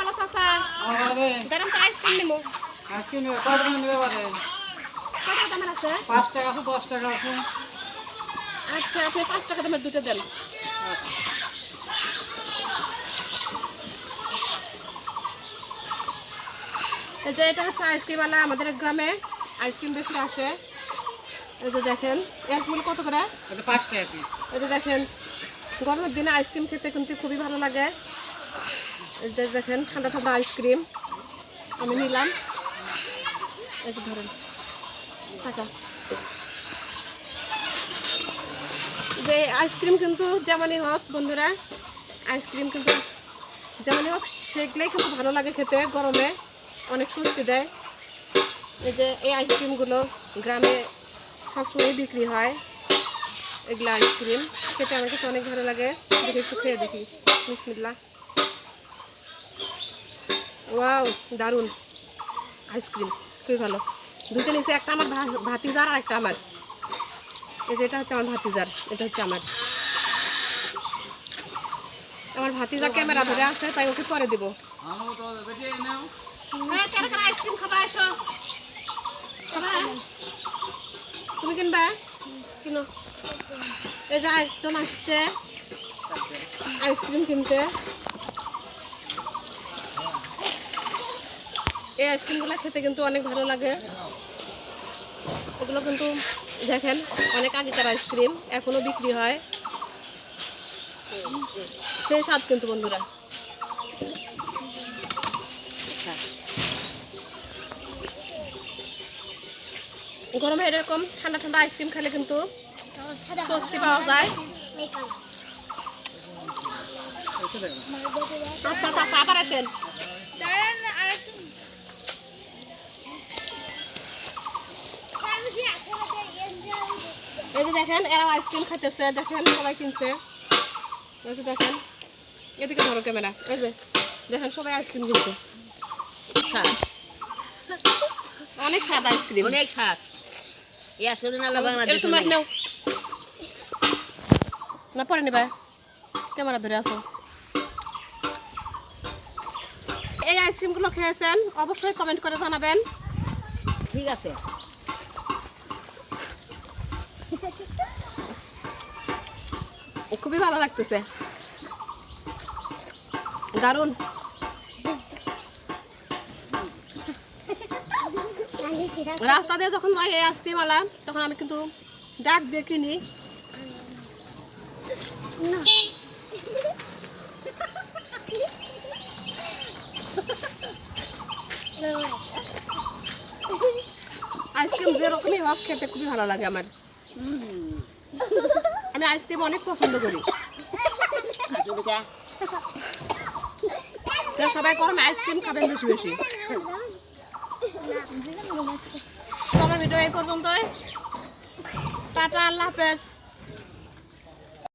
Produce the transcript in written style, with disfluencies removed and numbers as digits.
वाला चाचा गरम तो आइसक्रीम निमो আইসক্রিম কত টাকা নেবে পারে কত দামের আছে 5 টাকা আছে 10 টাকা আছে আচ্ছা আপনি 5 টাকা দামের দুটো দেন এই যে এটা হচ্ছে আইসক্রিম वाला আমাদের গ্রামে আইসক্রিম বেচতে আসে এই যে দেখেন এসগুলো কত করে এটা 5 টাকা পিস এই যে দেখেন গরমের দিনে আইসক্রিম খেতে কিন্তু খুবই ভালো লাগে এই যে দেখেন ঠান্ডা ঠান্ডা আইসক্রিম আমি নিলাম এই যে ধরেন টাকা যে আইসক্রিম কিন্তু যেমনই হোক বন্ধুরা আইসক্রিম কিন্তু যেমনই হোক সেগুলোই কিন্তু ভালো লাগে খেতে গরমে অনেক স্বস্তি দেয় এই যে এই আইসক্রিমগুলো গ্রামে সবসময় বিক্রি হয় এগুলো আইসক্রিম খেতে আমার কাছে অনেক ভালো লাগে দেখি একটু খেয়ে দেখি বিসমিল্লাহ ওয়াও দারুণ আইসক্রিম খুবই ভালো দুটো নিচে একটা আমার ভাতিজার আর একটা আমার এই যে এটা হচ্ছে আমার ভাতিজার এটা হচ্ছে আমার ভাতিজা ক্যামেরা ধরে আছে তাই ওকে পরে দিব আইসক্রিম খাবা আসো তুমি কিনবা কিনো এই যে একজন আসছে আইসক্রিম কিনতে এই আইসক্রিমগুলো খেতে কিন্তু অনেক ভালো লাগে এগুলো কিন্তু দেখেন অনেক আগেকার আইসক্রিম এখনো বিক্রি হয় সেই স্বাদ কিন্তু বন্ধুরা গরমে এরকম ঠান্ডা ঠান্ডা আইসক্রিম খেলে কিন্তু স্বস্তি পাওয়া যায় আচ্ছা আচ্ছা আবার আসেন এই যে দেখেন এরাও আইসক্রিম খাইতেছে দেখেন সবাই কিনছে এই যে দেখেন এদিকে ধরো ক্যামেরা এই যে দেখেন সবাই আইসক্রিম কিনছে অনেক স্বাদ আইসক্রিম অনেক স্বাদ তোমার নাও না পরে নেবা ক্যামেরা ধরে আসো এই আইসক্রিমগুলো খেয়েছেন অবশ্যই কমেন্ট করে জানাবেন ঠিক আছে খুবই ভালো লাগতেছে দারুণ রাস্তা দিয়ে যখন যাই এই আইসক্রিম ওয়ালা তখন আমি কিন্তু ডাক দিয়ে কিনি আইসক্রিম যেরকমই হোক খেতে খুবই ভালো লাগে আমার আমি আইসক্রিম অনেক পছন্দ করি সবাই গরমে আইসক্রিম খাবেন বেশি বেশি তো আমার ভিডিও এই পর্যন্তই টাটা আল্লাহ হাফেজ